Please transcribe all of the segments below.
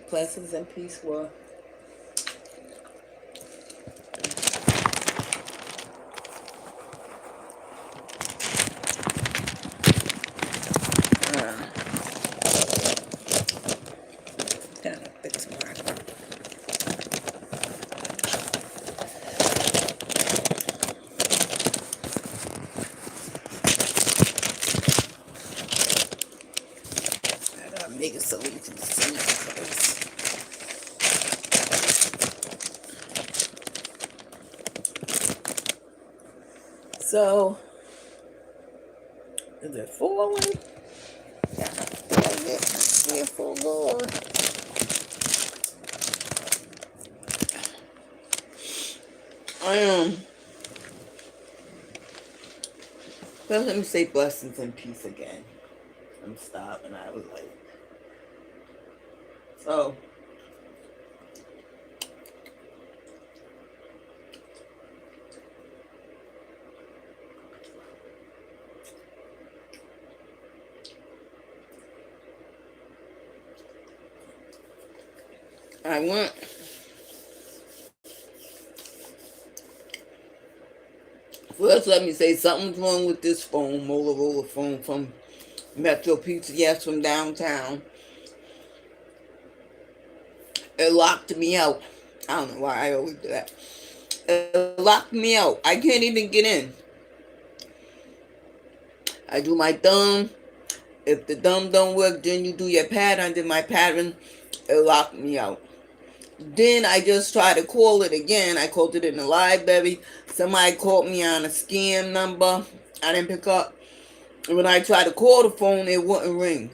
Blessings and peace, world. Gotta fix mine. I gotta make it so you can see first. So, is it falling? Yeah, fearful Lord. I Well, let me say blessings and peace again. I'm stopping. I was like, so I went. First, let me say something's wrong with this phone, Motorola phone from Metro PCS from downtown. It locked me out. I don't know why I always do that. It locked me out. I can't even get in. I do my thumb. If the thumb don't work, then you do your pattern. Then my pattern, it locked me out. Then I just tried to call it again. I called it in the library. Somebody called me on a scam number. I didn't pick up. And when I tried to call the phone, it wouldn't ring.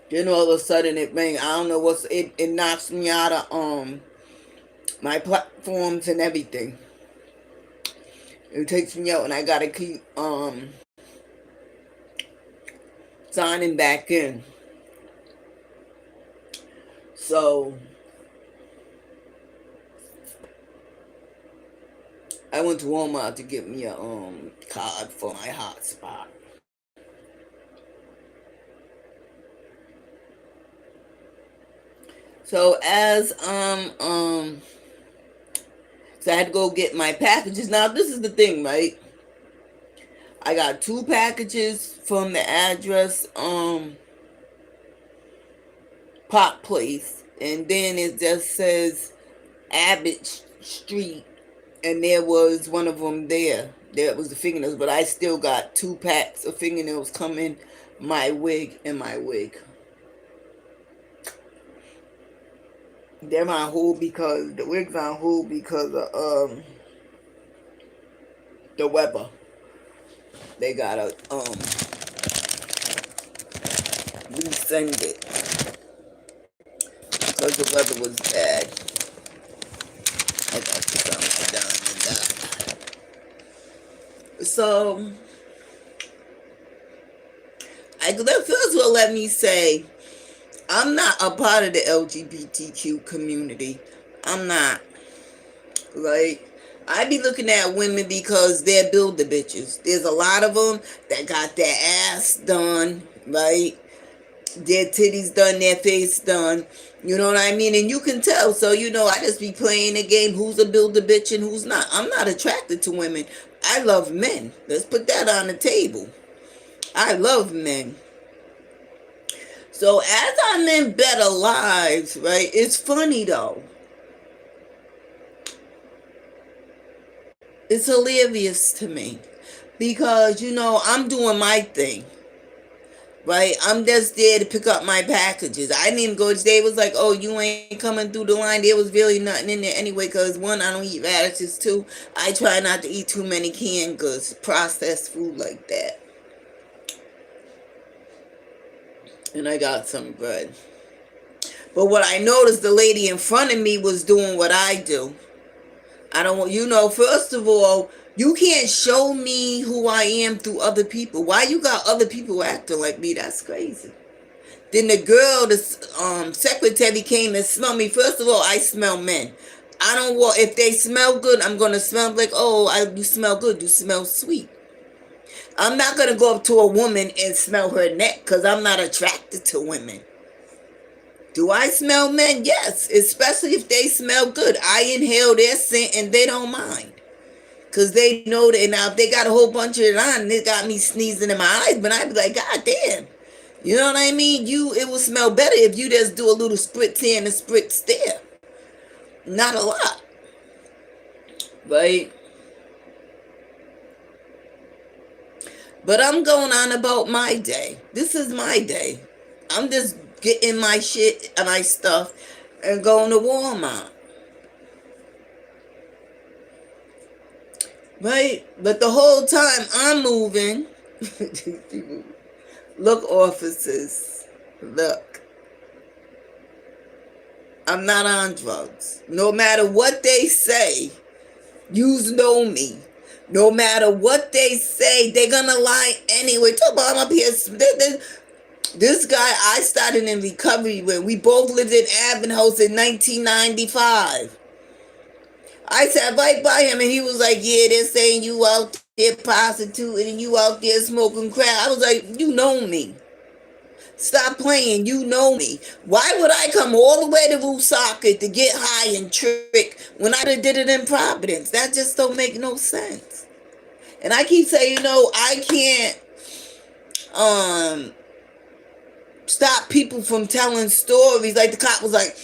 Then all of a sudden it rang. I don't know what's it. It knocks me out of my platforms and everything. It takes me out, and I gotta keep signing back in. So I went to Walmart to get me a card for my hotspot. So so I had to go get my packages. Now this is the thing, right? I got 2 packages from the address Pop Place, and then it just says Abbott Street, and there was one of them there. There was the fingernails, but I still got 2 packs of fingernails coming my wig and my wig. They're on hold because the wig's on hold because of the weather. They gotta resend it because the weather was bad. I got to something down and that. So first of all, let me say I'm not a part of the LGBTQ community. I'm not. Like, I be looking at women because they're builder bitches. There's a lot of them that got their ass done, right? Their titties done, their face done. You know what I mean? And you can tell. So, I just be playing the game. Who's a builder bitch and who's not? I'm not attracted to women. I love men. Let's put that on the table. I love men. So as I'm in better lives, right? It's funny though. It's hilarious to me because, I'm doing my thing, right? I'm just there to pick up my packages. I didn't even go today. It was like, oh, you ain't coming through the line. There was really nothing in there anyway because, 1, I don't eat radishes. 2, I try not to eat too many canned goods, processed food like that. And I got some bread. But what I noticed, the lady in front of me was doing what I do. I don't want, first of all, you can't show me who I am through other people. Why you got other people acting like me? That's crazy. Then the secretary came and smelled me. First of all, I smell men. I don't want, if they smell good, I'm going to smell like, oh, you smell good. You smell sweet. I'm not going to go up to a woman and smell her neck because I'm not attracted to women. Do I smell men? Yes, especially if they smell good. I inhale their scent and they don't mind. Because they know that now if they got a whole bunch of it on, it got me sneezing in my eyes, but I'd be like, God damn. You know what I mean? It will smell better if you just do a little spritz here and a spritz there. Not a lot. Right? But I'm going on about my day. This is my day. I'm just getting my shit and my stuff and going to Walmart. Right? But the whole time I'm moving, look, officers, look. I'm not on drugs. No matter what they say, you know me. No matter what they say, they're gonna lie anyway. Talk about I'm up here. This guy I started in recovery with. We both lived in Avon House in 1995. I sat right by him and he was like, yeah, they're saying you out there prostituting and you out there smoking crack. I was like, you know me. Stop playing. You know me. Why would I come all the way to Woonsocket to get high and trick when I did it in Providence? That just don't make no sense. And I keep saying, I can't stop people from telling stories. Like the cop was like,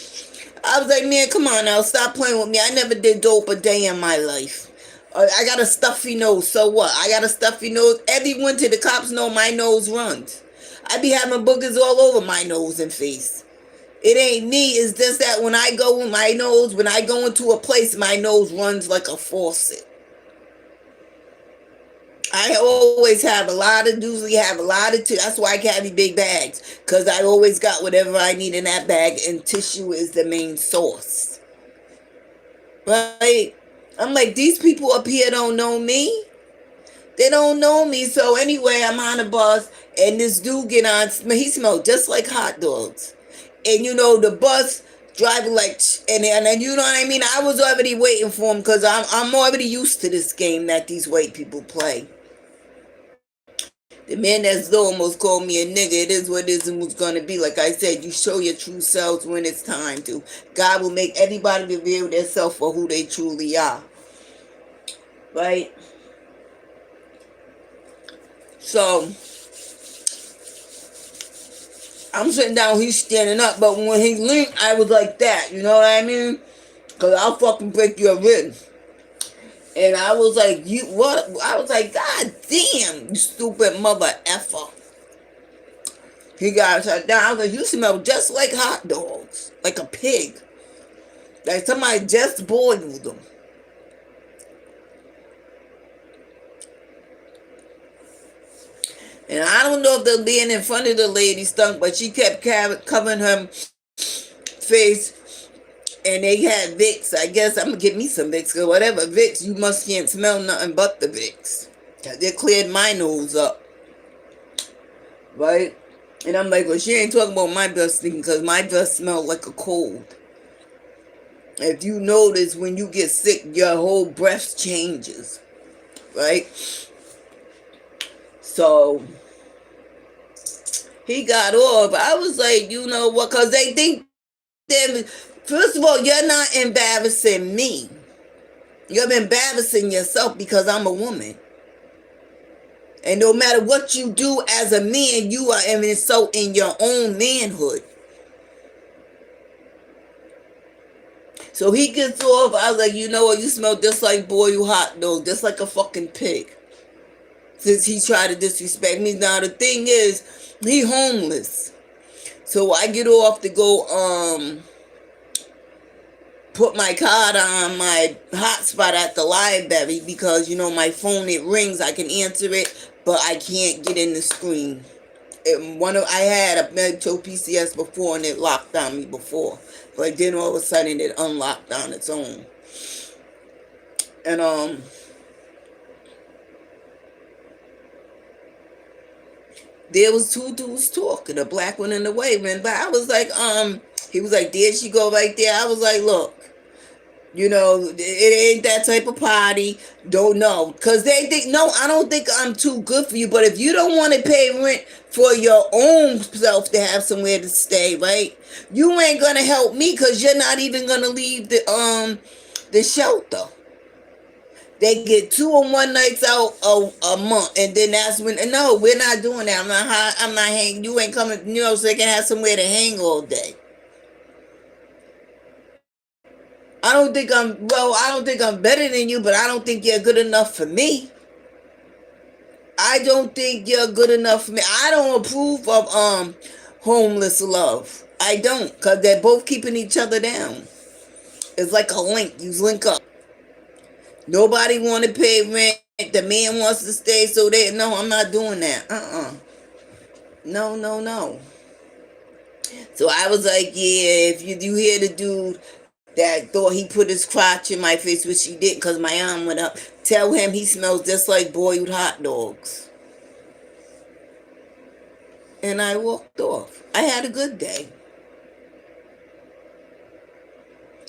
I was like, man, come on now, stop playing with me. I never did dope a day in my life. I got a stuffy nose, so what? I got a stuffy nose. Every winter, the cops know my nose runs. I be having boogers all over my nose and face. It ain't me. It's just that when I go with my nose, when I go into a place, my nose runs like a faucet. I always usually have a lot of tissue. That's why I carry big bags. Because I always got whatever I need in that bag, and tissue is the main source. Right? I'm like, these people up here don't know me. They don't know me. So anyway, I'm on a bus, and this dude get on. He smelled just like hot dogs. And the bus driving like, and you know what I mean? I was already waiting for him because I'm already used to this game that these white people play. The man that's low almost called me a nigga. It is what it is and what's going to be. Like I said, you show your true selves when it's time to. God will make everybody reveal themselves for who they truly are. Right? So, I'm sitting down, he's standing up, but when he leaned, I was like that. You know what I mean? Because I'll fucking break your ribs. And I was like, you what? I was like, God damn, you stupid mother effer. He got shut down. I was like, you smell just like hot dogs. Like a pig. Like somebody just boiled them. And I don't know if the being in front of the lady stunk, but she kept covering her face. And they had Vicks. I guess I'm going to get me some Vicks or whatever. Vicks, you must can't smell nothing but the Vicks. They cleared my nose up. Right? And I'm like, well, she ain't talking about my breath stinking because my breath smelled like a cold. If you notice, when you get sick, your whole breath changes. Right? So, he got off. I was like, you know what? Because they think that, first of all, you're not embarrassing me. You're embarrassing yourself because I'm a woman. And no matter what you do as a man, you are so in your own manhood. So he gets off. I was like, you know what? You smell just like boiled hot dog, just like a fucking pig. Since he tried to disrespect me. Now the thing is, he homeless. So I get off to go put my card on my hotspot at the library because, my phone, it rings. I can answer it, but I can't get in the screen. I had a Metro PCS before and it locked on me before. But then all of a sudden it unlocked on its own. And there was two dudes talking, a black one and a white man. But I was like, he was like, there she go right there. I was like, look, It ain't that type of party. Don't know. Because they think, no, I don't think I'm too good for you. But if you don't want to pay rent for your own self to have somewhere to stay, right? You ain't going to help me because you're not even going to leave the shelter. They get 2 or 1 nights out a month, and then that's when. No, we're not doing that. I'm not hanging. You ain't coming. So they can have somewhere to hang all day. I don't think I'm better than you, but I don't think you're good enough for me. I don't think you're good enough for me. I don't approve of homeless love. I don't, because they're both keeping each other down. It's like a link. You link up. Nobody want to pay rent. The man wants to stay, so no, I'm not doing that. No, no, no. So I was like, yeah, if you hear the dude that thought he put his crotch in my face, which he didn't because my arm went up, tell him he smells just like boiled hot dogs. And I walked off. I had a good day.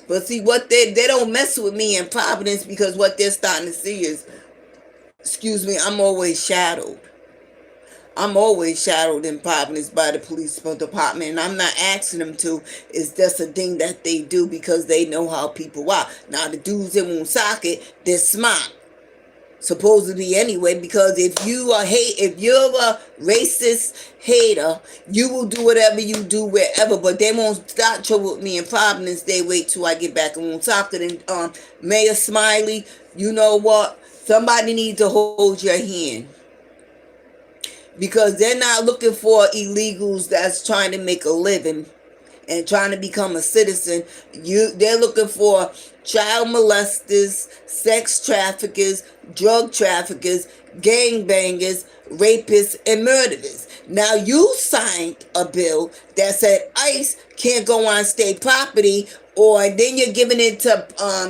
But see, what they don't mess with me in Providence because what they're starting to see is, excuse me, I'm always shadowed. I'm always shadowed in Providence by the police department, and I'm not asking them to. It's just a thing that they do because they know how people are. Now, the dudes in Woonsocket, they're smart, supposedly anyway, because if you're a racist hater, you will do whatever you do wherever, but they won't start trouble with me in Providence. They wait till I get back in Woonsocket. And Mayor Smiley, you know what? Somebody needs to hold your hand. Because they're not looking for illegals that's trying to make a living and trying to become a citizen. They're looking for child molesters, sex traffickers, drug traffickers, gangbangers, rapists, and murderers. Now you signed a bill that said ICE can't go on state property, or then you're giving it to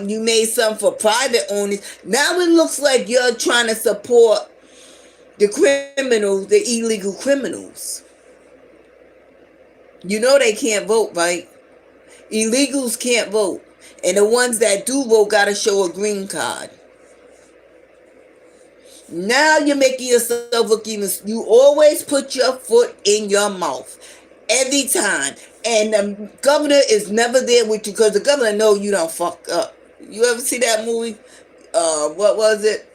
you made some for private owners. Now it looks like you're trying to support the criminals, the illegal criminals. You know they can't vote, right? Illegals can't vote. And the ones that do vote got to show a green card. Now you're making yourself look even. You always put your foot in your mouth. Every time. And the governor is never there with you because the governor knows you don't fuck up. You ever see that movie? What was it?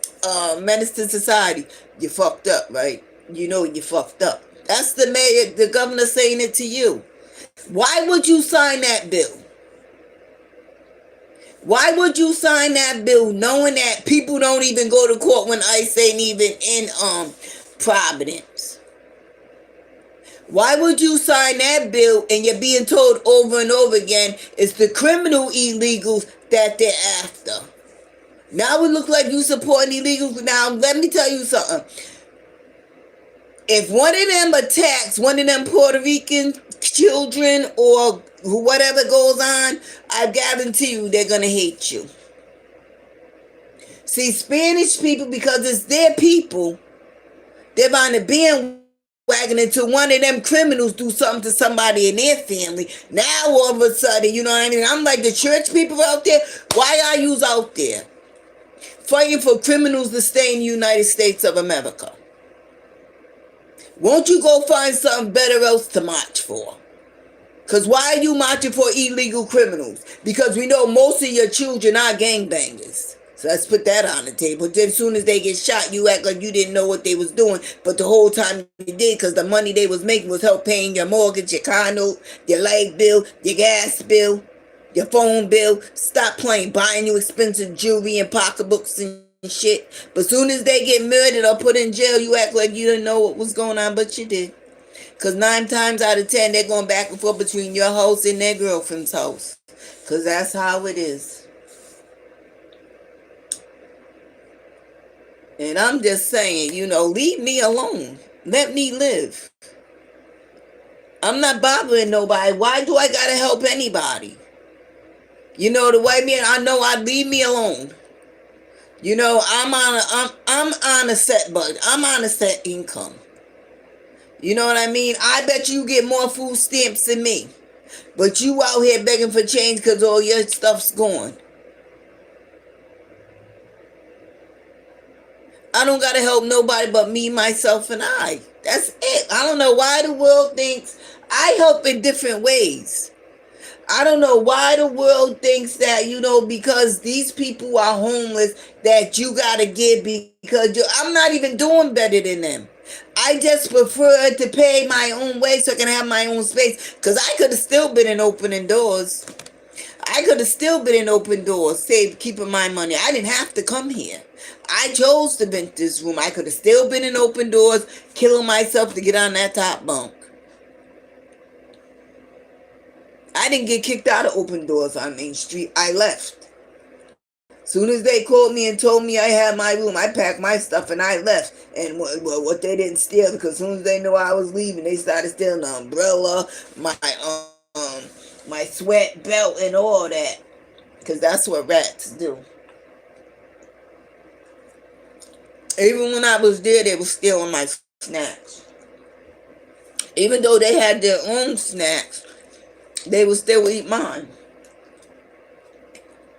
Menace to Society. You fucked up, right? You know you fucked up. That's the mayor, the governor saying it to you. Why would you sign that bill? Why would you sign that bill knowing that people don't even go to court when ICE ain't even in Providence? Why would you sign that bill and you're being told over and over again it's the criminal illegals that they're after? Now it looks like you supporting illegals. Now, let me tell you something. If one of them attacks one of them Puerto Rican children or whatever goes on, I guarantee you they're going to hate you. See, Spanish people, because it's their people, they're on the bandwagon until one of them criminals do something to somebody in their family. Now, all of a sudden, you know what I mean? I'm like, the church people out there, why are you out there fighting for criminals to stay in the United States of America? Won't you go find something better else to march for? Because why are you marching for illegal criminals? Because we know most of your children are gangbangers. So let's put that on the table. Then as soon as they get shot, you act like you didn't know what they was doing. But the whole time you did, because the money they was making was help paying your mortgage, your car note, your light bill, your gas bill, your phone bill. Stop playing, buying you expensive jewelry and pocketbooks and shit. But soon as they get murdered or put in jail, you act like you didn't know what was going on, but you did. Because 9 times out of 10, they're going back and forth between your house and their girlfriend's house. Because that's how it is. And I'm just saying, leave me alone. Let me live. I'm not bothering nobody. Why do I gotta help anybody? The white man, I know I leave me alone. I'm on a set budget. I'm on a set income. You know what I mean? I bet you get more food stamps than me. But you out here begging for change because all your stuff's gone. I don't gotta help nobody but me, myself, and I. That's it. I don't know why the world thinks I help in different ways. I don't know why the world thinks that, because these people are homeless, that you gotta give because I'm not even doing better than them. I just prefer to pay my own way so I can have my own space. Because I could have still been in opening doors. I could have still been in open doors, save keeping my money. I didn't have to come here. I chose to rent this room. I could have still been in open doors, killing myself to get on that top bunk. I didn't get kicked out of open doors on Main Street. I left. Soon as they called me and told me I had my room, I packed my stuff and I left. And what they didn't steal, because soon as they knew I was leaving, they started stealing the umbrella, my sweat belt, and all that. Because that's what rats do. Even when I was there, they were stealing my snacks. Even though they had their own snacks, they would still eat mine.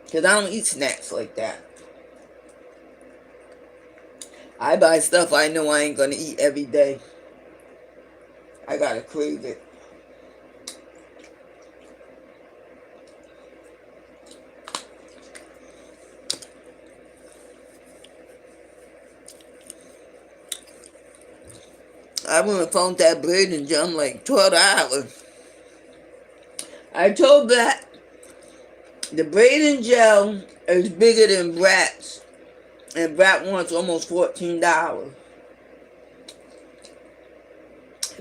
Because I don't eat snacks like that. I buy stuff I know I ain't going to eat every day. I got to crave it. I went and found that bread and jam like $12. I told that the braid and gel is bigger than Brat's, and Brat wants almost $14.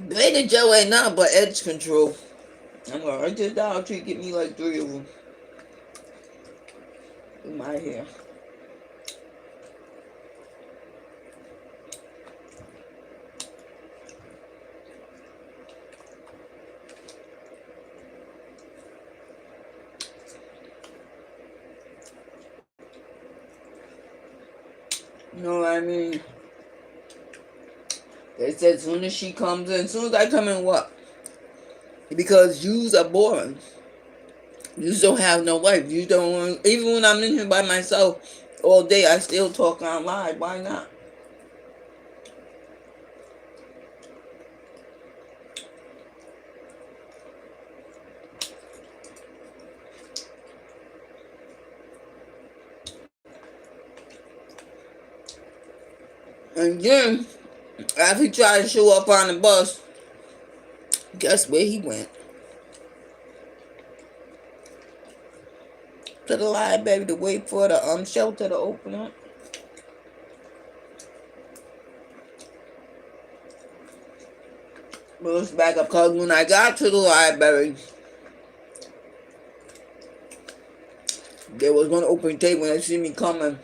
Braid and gel ain't nothing but edge control. I'm gonna write this Dollar Tree, get me like 3 of them in my hair. You know what I mean? They said as soon as she comes in, as soon as I come in, what? Because yous are boring. Yous don't have no life. You don't. Even when I'm in here by myself all day, I still talk online. Why not? And then, after he tried to show up on the bus, guess where he went? To the library to wait for the shelter to open up. But let's back up, because when I got to the library, there was one open table. When they see me coming,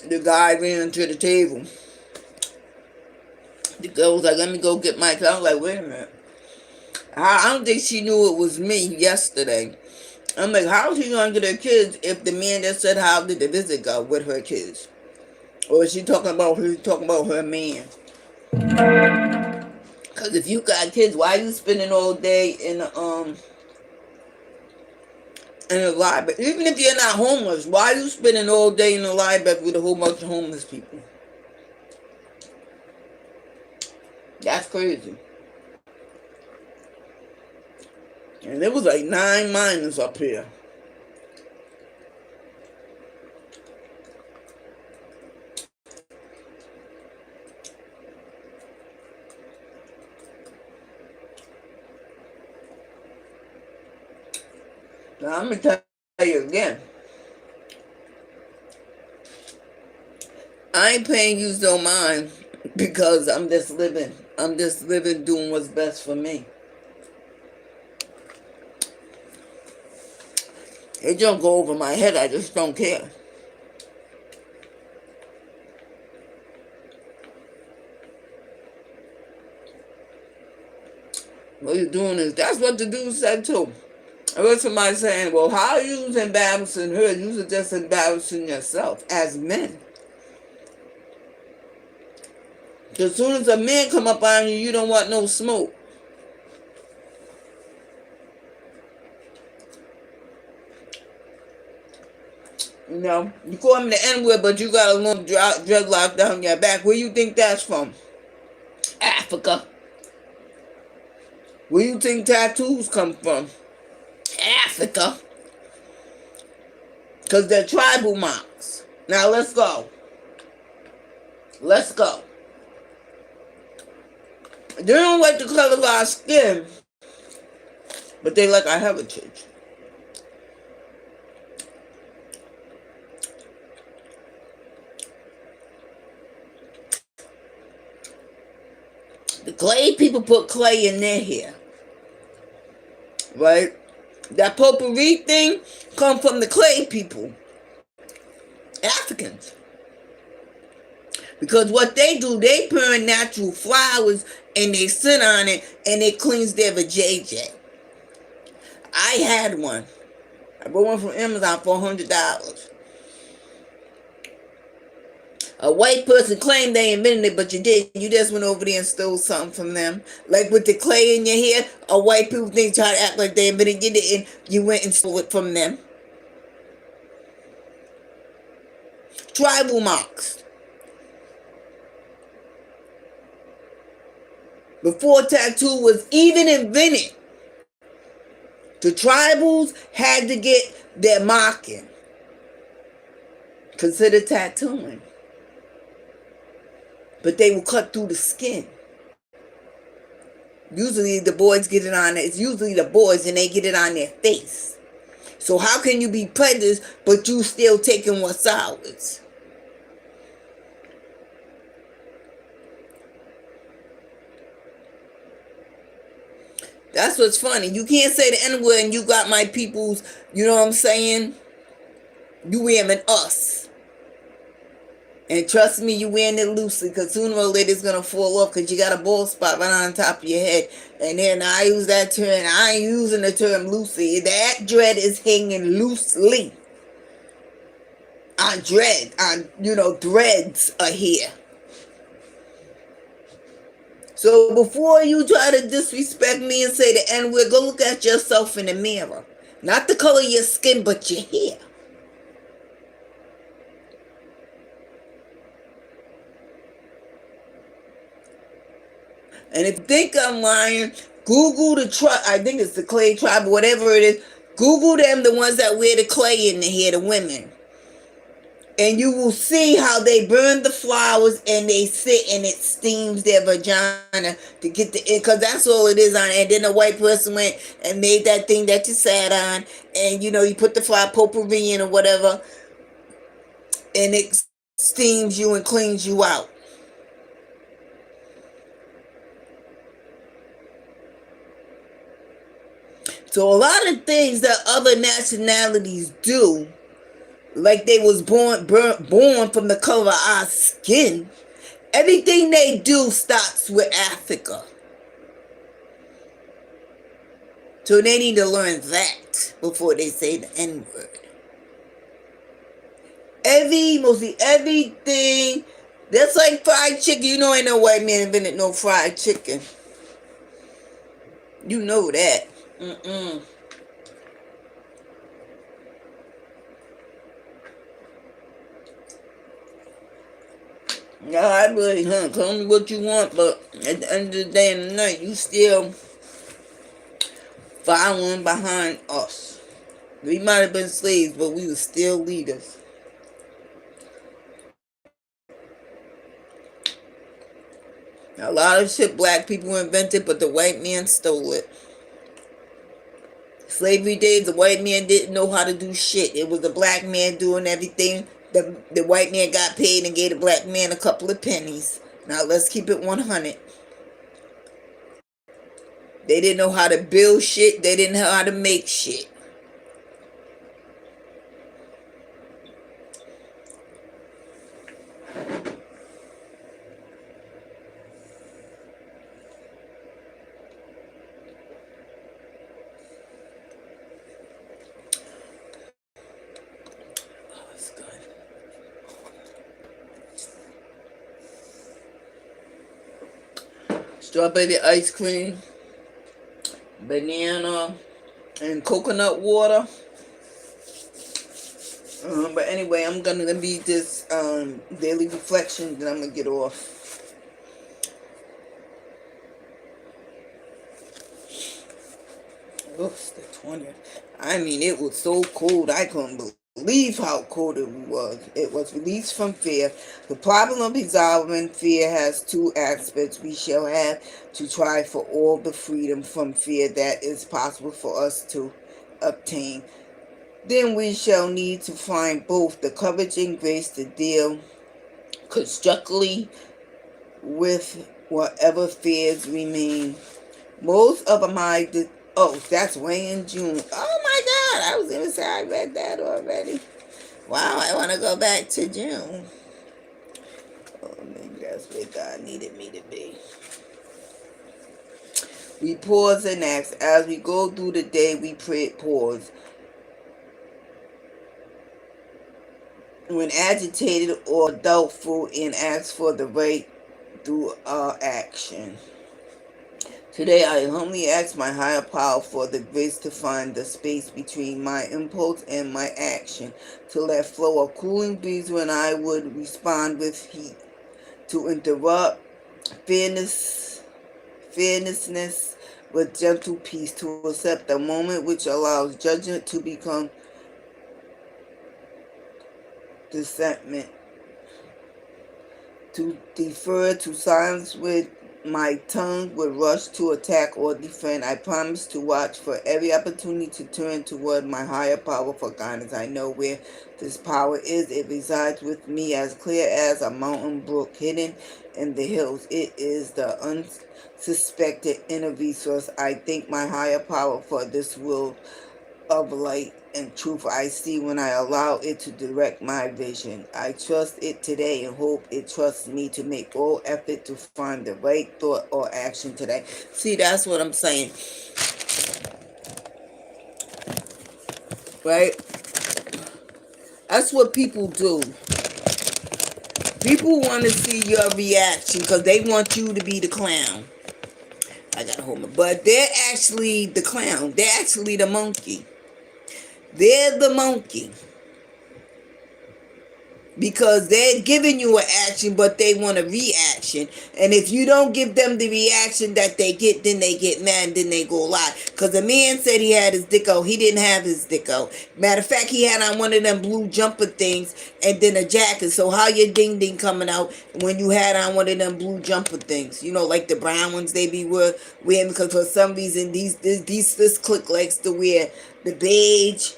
the guy ran to the table. The girl was like, let me go get my car. I was like, wait a minute. I don't think she knew it was me yesterday. I'm like, how is she going to get her kids if the man that said how did the visit go with her kids? Or is she talking about her man? Because if you got kids, why are you spending all day in the library? Even if you're not homeless, why are you spending all day in the library with a whole bunch of homeless people? That's crazy. And there was like 9 miners up here. Now I'm going to tell you again. I ain't paying you no mind because I'm just living. I'm just living doing what's best for me. It don't go over my head. I just don't care. What you're doing is, that's what the dude said too. I heard somebody saying, well, how are you embarrassing her? You're just embarrassing yourself as men. Because as soon as a man come up on you, you don't want no smoke. You call him the N-word, but you got a long dreadlock down your back. Where you think that's from? Africa. Where you think tattoos come from? Africa. Because they're tribal marks. Now let's go. Let's go. They don't like the color of our skin, but they like our heritage. The clay people put clay in their hair. Right? That potpourri thing come from the clay people. Africans. Because what they do, they burn natural flowers and they sit on it and it cleans their vajayjay. I had one. I bought one from Amazon for $100. A white person claimed they invented it, but you didn't. You just went over there and stole something from them. Like with the clay in your hair, a white people think try to act like they invented it and you went and stole it from them. Tribal marks. Before tattoo was even invented, the tribals had to get their marking considered tattooing. But they will cut through the skin. Usually the boys get it on, it's usually the boys and they get it on their face. So how can you be prejudiced but you still taking what's ours? That's what's funny. You can't say the N-word and you got my people's, you know what I'm saying? You wearing us. And trust me, you wearing it loosely because sooner or later it's going to fall off because you got a bald spot right on top of your head. And then I use that term. I ain't using the term loosely. That dread is hanging loosely. On dread. On, threads are here. So before you try to disrespect me and say the N-word, go look at yourself in the mirror. Not the color of your skin, but your hair. And if you think I'm lying, Google the tribe. I think it's the clay tribe, whatever it is. Google them, the ones that wear the clay in the hair, the women. And you will see how they burn the flowers and they sit and it steams their vagina to get the, because that's all it is on it. And then a white person went and made that thing that you sat on. And you put the flower potpourri in or whatever. And it steams you and cleans you out. So a lot of things that other nationalities do, like they was born from the color of our skin, everything they do starts with Africa. So they need to learn that before they say the N-word. Mostly everything, that's like fried chicken. You know ain't no white man invented no fried chicken. You know that. No, I really, call me what you want, but at the end of the day and the night, you still following behind us. We might have been slaves, but we were still leaders. A lot of shit black people invented, but the white man stole it. Slavery days, the white man didn't know how to do shit. It was the black man doing everything. The white man got paid and gave the black man a couple of pennies. Now let's keep it 100. They didn't know how to build shit. They didn't know how to make shit. Strawberry ice cream, banana, and coconut water. But anyway, I'm gonna be this daily reflection, then I'm gonna get off. Oops, the 20th. I mean, it was so cold, I couldn't believe how cold it was. It was released from fear. The problem of resolving fear has two aspects. We shall have to try for all the freedom from fear that is possible for us to obtain. Then we shall need to find both the courage and grace to deal constructively with whatever fears remain. Most of my oh, that's way in June. Oh my God, I was gonna say I read that already. Wow, I want to go back to June. Oh, maybe that's where God needed me to be. We pause and ask. As we go through the day, we pray, pause. When agitated or doubtful, and ask for the right through our action. Today, I humbly ask my higher power for the grace to find the space between my impulse and my action, to let flow a cooling breeze when I would respond with heat, to interrupt fearlessness with gentle peace, to accept the moment which allows judgment to become dissentment, to defer to silence with my tongue would rush to attack or defend. I promise to watch for every opportunity to turn toward my higher power for guidance. I know where this power is. It resides with me as clear as a mountain brook hidden in the hills. It is the unsuspected inner resource. I thank my higher power for this world of light and truth I see when I allow it to direct my vision. I trust it today and hope it trusts me to make all effort to find the right thought or action today. See, that's what I'm saying, right? That's what people do. People want to see your reaction because they want you to be the clown. I gotta hold my, but they're actually the clown. They're actually the monkey. They're the monkey. Because they're giving you an action, but they want a reaction. And if you don't give them the reaction that they get, then they get mad and then they go lie. Because the man said he had his dick out. He didn't have his dick out. Matter of fact, he had on one of them blue jumper things and then a jacket. So how your ding ding coming out when you had on one of them blue jumper things? You know, like the brown ones they be wearing, because for some reason this clique likes to wear the beige,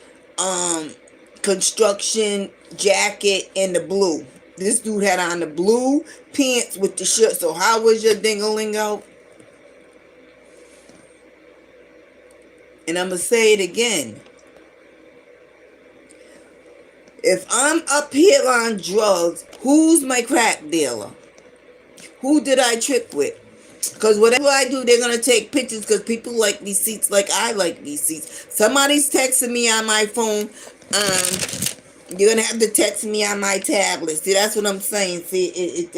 construction jacket and the blue. This dude had on the blue pants with the shirt. So how was your dingalingo? And I'm going to say it again. If I'm up here on drugs, who's my crack dealer? Who did I trick with? Because whatever I do, they're going to take pictures because people like these seats like I like these seats. Somebody's texting me on my phone. You're going to have to text me on my tablet. See, that's what I'm saying. See,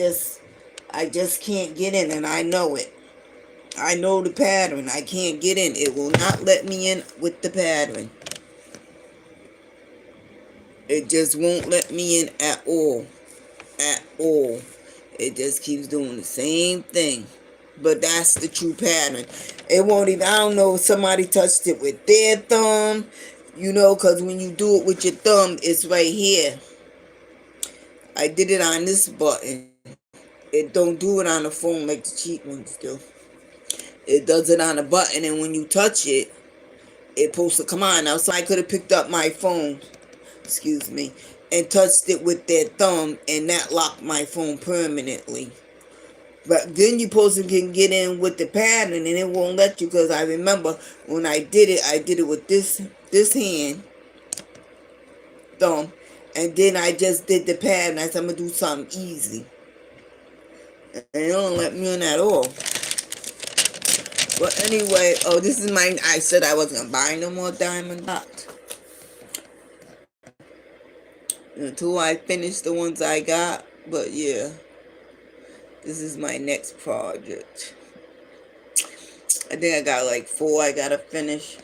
I just can't get in, and I know it. I know the pattern. I can't get in. It will not let me in with the pattern. It just won't let me in at all. At all. It just keeps doing the same thing. But that's the true pattern. It won't even, I don't know if somebody touched it with their thumb. You know, because when you do it with your thumb, it's right here. I did it on this button. It don't do it on the phone like the cheap ones do. It does it on a button, and when you touch it, it's supposed to come on. Now, so I could have picked up my phone, excuse me, and touched it with their thumb, and that locked my phone permanently. But then you supposed to can get in with the pattern, and it won't let you, because I remember when I did it with this hand, thumb, and then I just did the pattern. I said, I'm going to do something easy. And it don't let me in at all. But anyway, oh, this is mine. I said I wasn't going to buy no more diamond dots until I finish the ones I got. But yeah, this is my next project. I think I got like 4 I got to finish.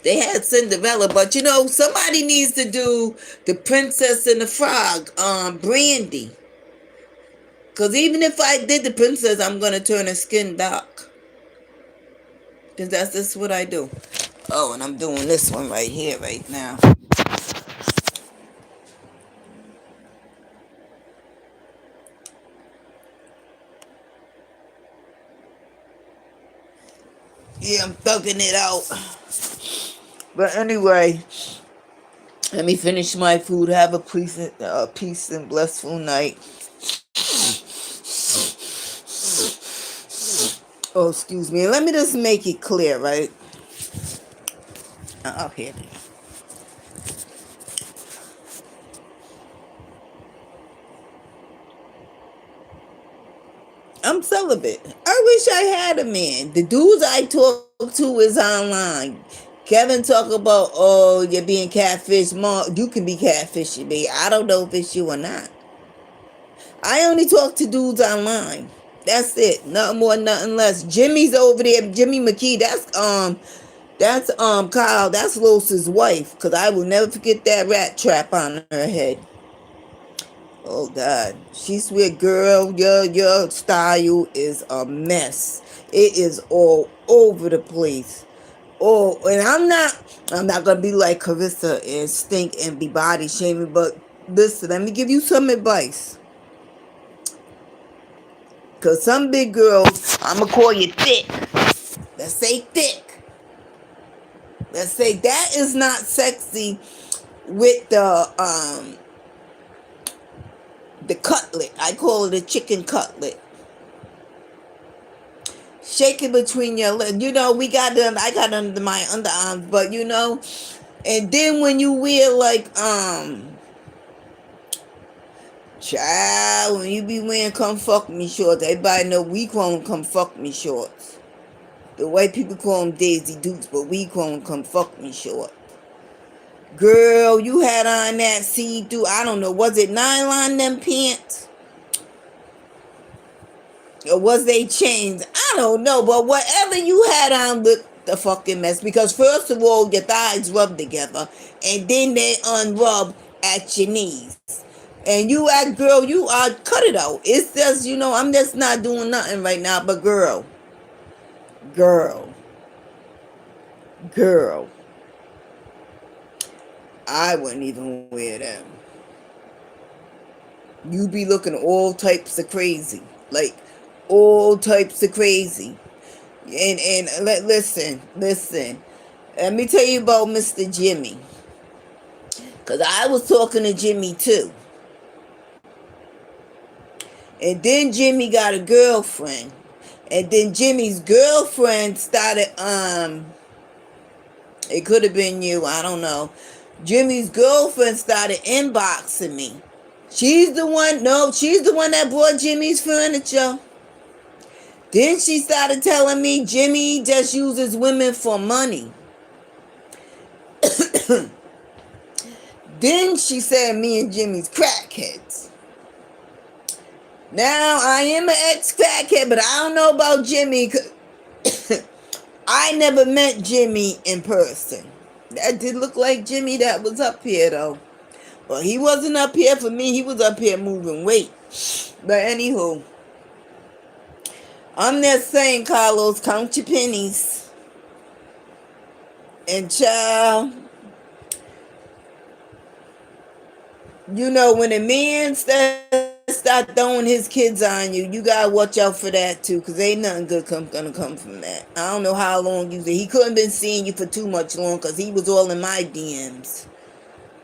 They had Cinderella, but you know, somebody needs to do the Princess and the Frog, Brandy. Cause even if I did the princess, I'm gonna turn her skin dark. Cause that's just what I do. Oh, and I'm doing this one right here, right now. Yeah, I'm thugging it out. But anyway, let me finish my food. Have a peace and blissful night. Oh, excuse me. Let me just make it clear, right? Oh, here it is. I'm celibate. I wish I had a man. The dudes I talk to is online. Kevin talk about, oh, you're being catfish. Mom, you can be catfishing me. I don't know if it's you or not. I only talk to dudes online. That's it. Nothing more, nothing less. Jimmy's over there. Jimmy McKee. That's Kyle. That's Los's wife. Cause I will never forget that rat trap on her head. Oh God, she swear, girl, your style is a mess. It is all over the place. Oh, and I'm not gonna be like Carissa and stink and be body shaming. But listen, let me give you some advice. Cause some big girls, I'ma call you thick. Let's say thick. Let's say that is not sexy with the cutlet. I call it a chicken cutlet. Shake it between your legs. You know, we got them. I got under my underarms, but you know, and then when you wear like child, when you be wearing come fuck me shorts, everybody know we call them come fuck me shorts. The white people call them Daisy Dukes, but we call them come fuck me short. Girl, you had on that see-through. I don't know, was it nylon them pants? Or was they chains? I don't know, but whatever you had on looked the fucking mess. Because first of all, your thighs rub together, and then they unrub at your knees. And you act, girl, you are cut it out. It's just, you know, I'm just not doing nothing right now. But girl, girl, I wouldn't even wear them. You be looking all types of crazy, like all types of crazy. Listen. Let me tell you about Mr. Jimmy, cause I was talking to Jimmy too, and then Jimmy got a girlfriend, and then Jimmy's girlfriend started it could have been you, I don't know. Jimmy's girlfriend started inboxing me. She's the one that bought Jimmy's furniture. Then she started telling me Jimmy just uses women for money. Then she said me and Jimmy's crackheads. Now, I am an ex-crackhead, but I don't know about Jimmy. I never met Jimmy in person. That did look like Jimmy that was up here, though. Well, he wasn't up here for me. He was up here moving weight. But anywho, I'm just saying, Carlos, count your pennies. And child, you know, when a man start throwing his kids on you, you gotta watch out for that too, because ain't nothing good gonna come from that. I don't know how long he couldn't been seeing you for too much long, because he was all in my DMs.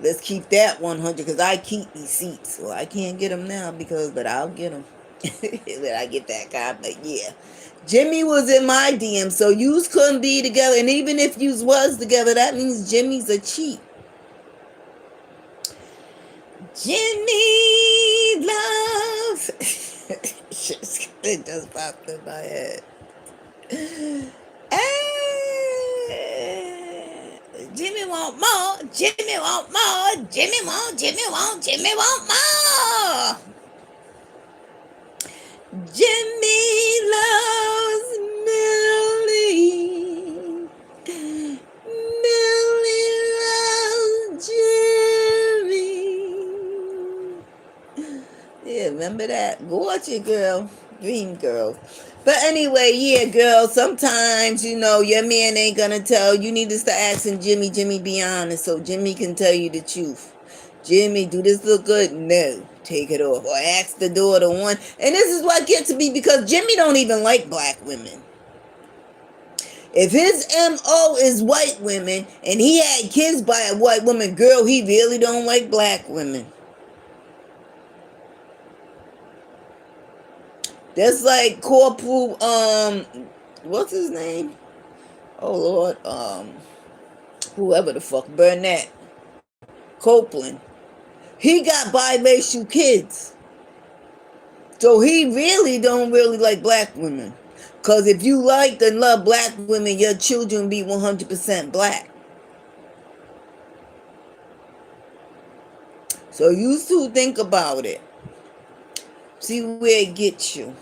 Let's keep that 100, because I keep receipts. Well, I can't get them now, but I'll get them when I get that guy. But yeah, Jimmy was in my DM, so yous couldn't be together. And even if yous was together, that means Jimmy's a cheat. Jimmy loves. It just popped in my head. Jimmy want more. Jimmy want more. Jimmy want more. Jimmy loves Millie. Yeah, remember that? Go watch it, girl. Dream girl. But anyway, yeah, girl, sometimes, your man ain't gonna tell. You need to start asking Jimmy. Jimmy, be honest, so Jimmy can tell you the truth. Jimmy, do this look good? No. Take it off. Or ask the daughter one. And this is what gets to me because Jimmy don't even like black women. If his MO is white women and he had kids by a white woman, girl, he really don't like black women. That's like Corporal, what's his name? Oh Lord, whoever the fuck, Burnett Copeland. He got biracial kids. So he really don't really like black women. Cause if you like and love black women, your children be 100% black. So you two think about it. See where it gets you.